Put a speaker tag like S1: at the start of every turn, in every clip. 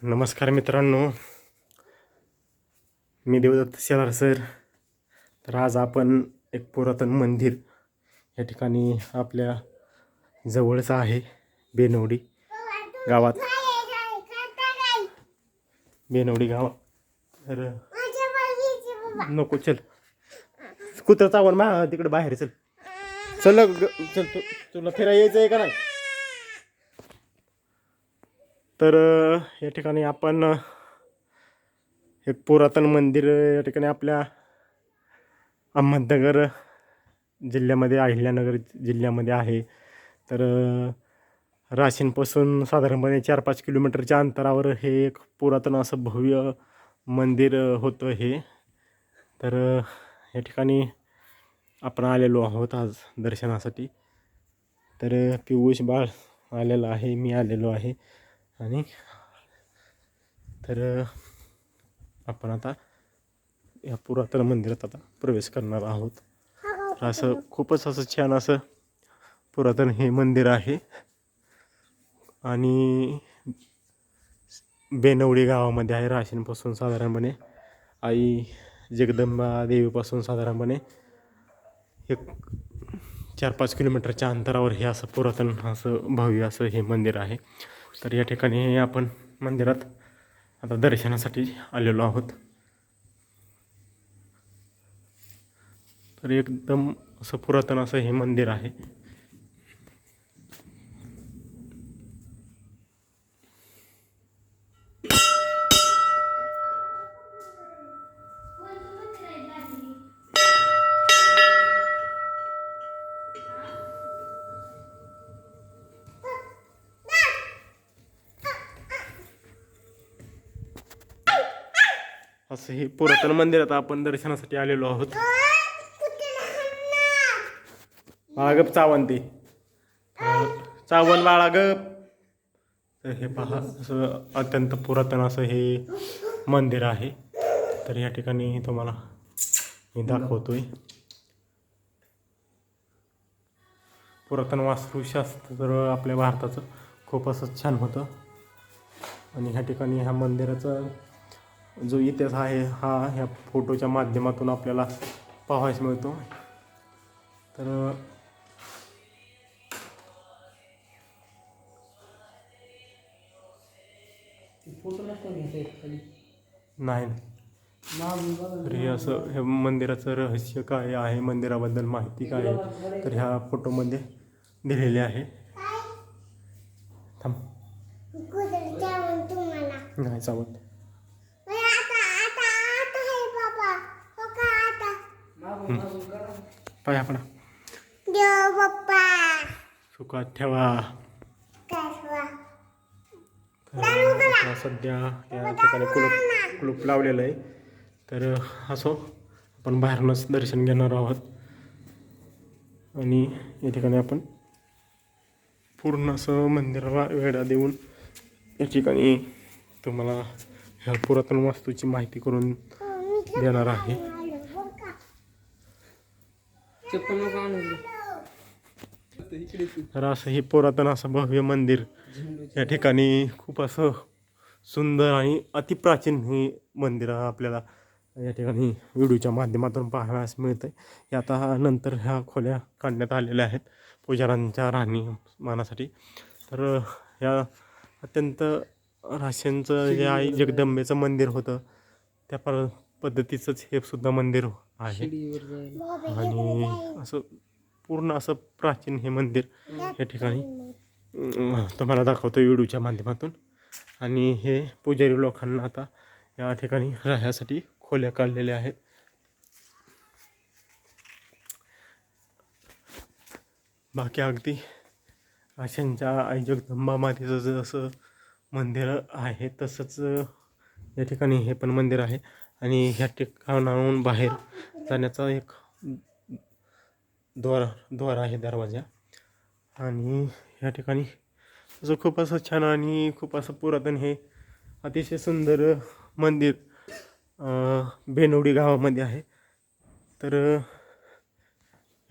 S1: नमस्कार मित्रांनो, मी देवदत्त शेलार सर. तर आज आपण एक पुरातन मंदिर या ठिकाणी आपल्या जवळच आहे, बेनवडी गावात. बेनवडी गावात. तर नको, चल कुत्र चावण मा तिकडे बाहेर. चल चल चल, तुला फिरायला यायचं आहे का नाही? तर या ठिकाणी आपण एक पुरातन मंदिर या ठिकाणी आपल्या अहमदनगर जिल्ह्यामध्ये, अहिल्यानगर जिल्ह्यामध्ये आहे. तर राशींपासून साधारणपणे 4-5 किलोमीटरच्या अंतरावर हे एक पुरातन असं भव्य मंदिर होतं हे. तर या ठिकाणी आपण आलेलो आहोत आज दर्शनासाठी. तर पियुष बाळ आलेलं आहे, मी आलेलो आहे. आणि तर आपण आता या पुरातन मंदिरात आता प्रवेश करणार आहोत. तर असं खूपच असं छान असं पुरातन हे मंदिर आहे. आणि बेनवडी गावामध्ये आहे. राशींपासून साधारणपणे आई जगदंबा देवीपासून साधारणपणे एक 4-5 किलोमीटरच्या अंतरावर हे असं पुरातन असं भव्य असं हे मंदिर आहे. तर या ठिकाणी आपण मंदिरात आता दर्शनासाठी आलेलो आहोत. तर एकदम असं पुरातन असं हे मंदिर आहे. असं हे पुरातन मंदिरात आपण दर्शनासाठी आलेलो आहोत. बाळागप चावण, ते चावण बाळागप. तर हे पहा, असं अत्यंत पुरातन असं हे मंदिर आहे. तर या ठिकाणी तुम्हाला मी दाखवतोय. पुरातन वास्तुशास्त्र तर आपल्या भारताचं खूप असं छान होतं. आणि ह्या ठिकाणी ह्या मंदिराचा जो इतिहास आहे हा ह्या फोटोच्या माध्यमातून आपल्याला पाहायला मिळतो. तर नाही, तर हे असं हे मंदिराचं रहस्य काय आहे, मंदिराबद्दल माहिती काय आहे, तर ह्या फोटोमध्ये दिलेले आहे. थांब, नाही चावत. पाया पडा. सुखात ठेवा. तर सध्या या ठिकाणी कुलूप लावलेलं आहे. तर असो, आपण बाहेरूनच दर्शन घेणार आहोत. आणि या ठिकाणी आपण पूर्ण असं मंदिराला वेढा देऊन या ठिकाणी तुम्हाला ह्या पुरातन वास्तूची माहिती करून देणार आहे. तर असं हे पुरातन असं भव्य मंदिर या ठिकाणी खूप असं सुंदर आणि अतिप्राचीन हे मंदिर आपल्याला या ठिकाणी व्हिडिओच्या माध्यमातून पाहण्यास मिळतं आहे. हे आता नंतर ह्या खोल्या काढण्यात आलेल्या आहेत पुजाऱ्यांच्या राहणीमानासाठी. तर ह्या अत्यंत राशींचं जे आई जगदंबेचं मंदिर होतं त्या पद्धतीचंच हे सुद्धा मंदिर आहे. आणि असं पूर्ण असं प्राचीन हे मंदिर या ठिकाणी तुम्हाला दाखवतो व्हिडिओच्या माध्यमातून. आणि हे पुजारी लोकांना आता या ठिकाणी राहण्यासाठी खोल्या काढलेल्या आहेत. बाकी अगदी राशींच्या आई जगदंबा मातेचं जसं मंदिर आहे तसंच या ठिकाणी हे पण मंदिर आहे. आणि ह्या ठिकाणाहून बाहेर जाण्याचा एक द्वार आहे, दरवाजा. आणि या ठिकाणी असं खूप असं छान आणि खूप असं पुरातन हे अतिशय सुंदर मंदिर बेनवडी गावामध्ये आहे. तर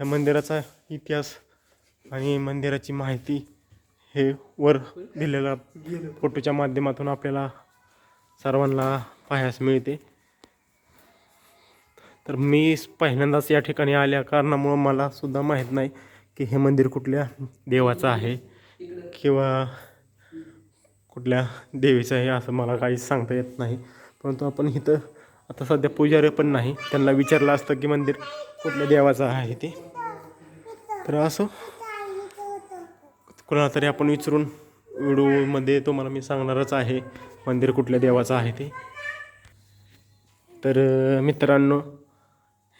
S1: या मंदिराचा इतिहास आणि मंदिराची माहिती हे वर दिलेल्या फोटोच्या माध्यमातून आपल्याला सर्वांना पाहायला मिळते. तर मी पहिल्यांदाच या ठिकाणी आल्या कारणामुळं मला सुद्धा माहीत नाही की हे मंदिर कुठल्या देवाचं आहे किंवा कुठल्या देवीचं आहे, असं मला काहीच सांगता येत नाही. परंतु आपण इथं आता सध्या पुजारी पण नाही, त्यांना विचारलं असतं की मंदिर कुठल्या देवाचं आहे ते. तर असं कोणाला तरी आपण विचारून व्हिडिओमध्ये तुम्हाला मी सांगणारच आहे मंदिर कुठल्या देवाचं आहे ते. तर मित्रांनो,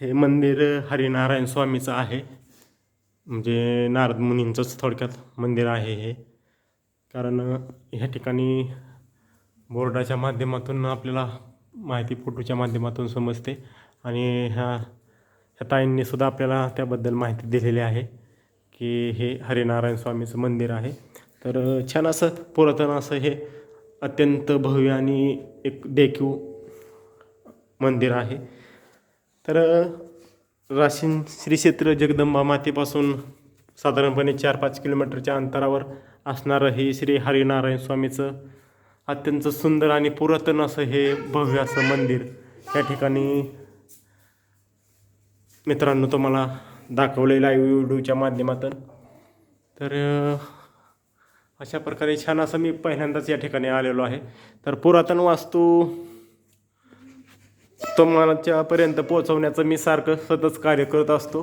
S1: हे मंदिर हरिनारायण स्वामीचं आहे, म्हणजे नारद मुनींचंच थोडक्यात मंदिर आहे हे. कारण ह्या ठिकाणी बोर्डाच्या माध्यमातून आपल्याला माहिती फोटोच्या माध्यमातून समजते आणि ह्या ताईंनीसुद्धा आपल्याला त्याबद्दल माहिती दिलेली आहे की हे हरिनारायण स्वामीचं मंदिर आहे. तर छान असं पुरातन असं हे अत्यंत भव्य आणि एक देखीव मंदिर आहे. तर राशीन श्री क्षेत्र जगदंबा मातेपासून साधारणपणे 4-5 किलोमीटरच्या अंतरावर असणारं हे श्री हरिनारायण स्वामीचं अत्यंत सुंदर आणि पुरातन असं हे भव्य असं मंदिर या ठिकाणी मित्रांनो तुम्हाला दाखवलेलं आहे व्हिडिओच्या माध्यमातून. तर अशा प्रकारे छान असं मी पहिल्यांदाच या ठिकाणी आलेलो आहे. तर पुरातन वास्तू तुम्हालाच्यापर्यंत पोहोचवण्याचं मी सारखं सतत कार्य करत असतो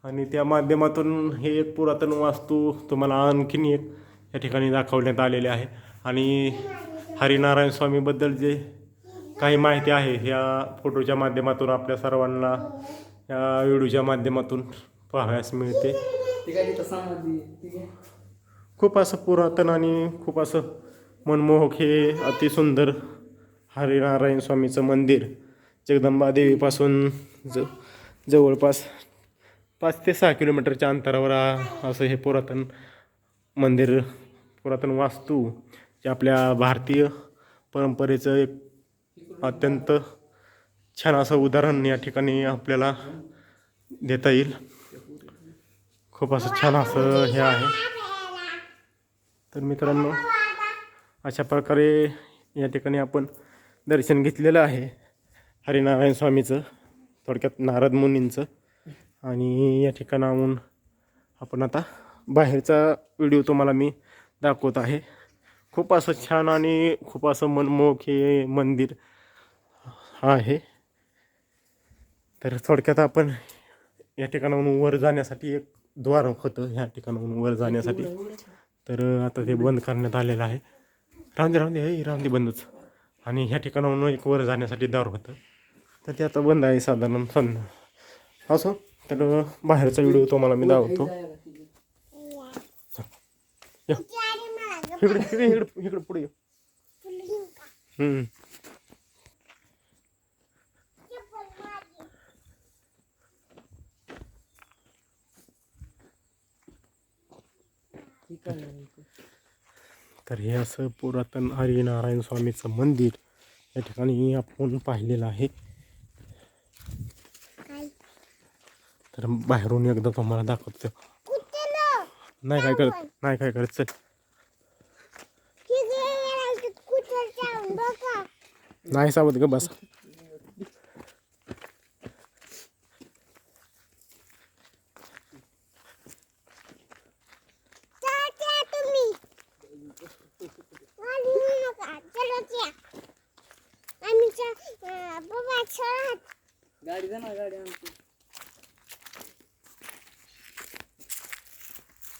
S1: आणि त्या माध्यमातून हे एक पुरातन वास्तू तुम्हाला आणखीन एक या ठिकाणी दाखवण्यात आलेले आहे. आणि हरिनारायण स्वामीबद्दल जे काही माहिती आहे ह्या फोटोच्या माध्यमातून आपल्या सर्वांना या व्हिडिओच्या माध्यमातून पाहावयास मिळते. खूप असं पुरातन आणि खूप असं मनमोहक हे अतिसुंदर हरिनारायण स्वामीचं मंदिर जगदंबा देवीपासून जवळपास 5 ते 6 किलोमीटरच्या अंतरावर असं हे पुरातन मंदिर, पुरातन वास्तू जे आपल्या भारतीय परंपरेचं एक अत्यंत छान असं उदाहरण या ठिकाणी आपल्याला देता येईल. खूप असं छान असं हे आहे. तर मित्रांनो, अशा प्रकारे या ठिकाणी आपण दर्शन घेतलेलं आहे हरिनारायण स्वामीचं, थोडक्यात नारद मुनींचं. आणि या ठिकाणाहून आपण आता बाहेरचा व्हिडिओ तुम्हाला मी दाखवत आहे. खूप असं छान आणि खूप असं मनमोहक हे मंदिर आहे. तर थोडक्यात आपण या ठिकाणाहून वर जाण्यासाठी एक द्वार होतं ह्या ठिकाणाहून वर जाण्यासाठी. तर आता ते बंद करण्यात आलेलं आहे. राहून दे बंदच. आणि ह्या ठिकाणाहून एक वर जाण्यासाठी द्वार होतं, तर ते आता बंद आहे साधारण असं. तर बाहेरचा व्हिडिओ तुम्हाला मी दाखवतो. इकडे पुढे. तर हे असं पुरातन हरिनारायण स्वामीचं मंदिर या ठिकाणी आपण पाहिलेलं आहे. तर बाहेरून एकदा तुम्हाला दाखवतो. नाही काय करत चल. नाही सावध ग बस.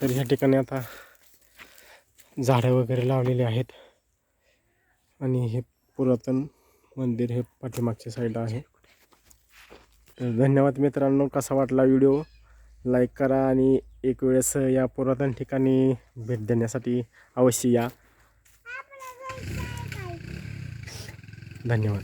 S1: तर ह्या ठिकाणी आता झाडं वगैरे लावलेली आहेत आणि हे पुरातन मंदिर हे पाठीमागच्या साईडला आहे. तर धन्यवाद मित्रांनो. कसा वाटला व्हिडिओ लाईक करा आणि एक वेळेस या पुरातन ठिकाणी भेट देण्यासाठी अवश्य या. धन्यवाद.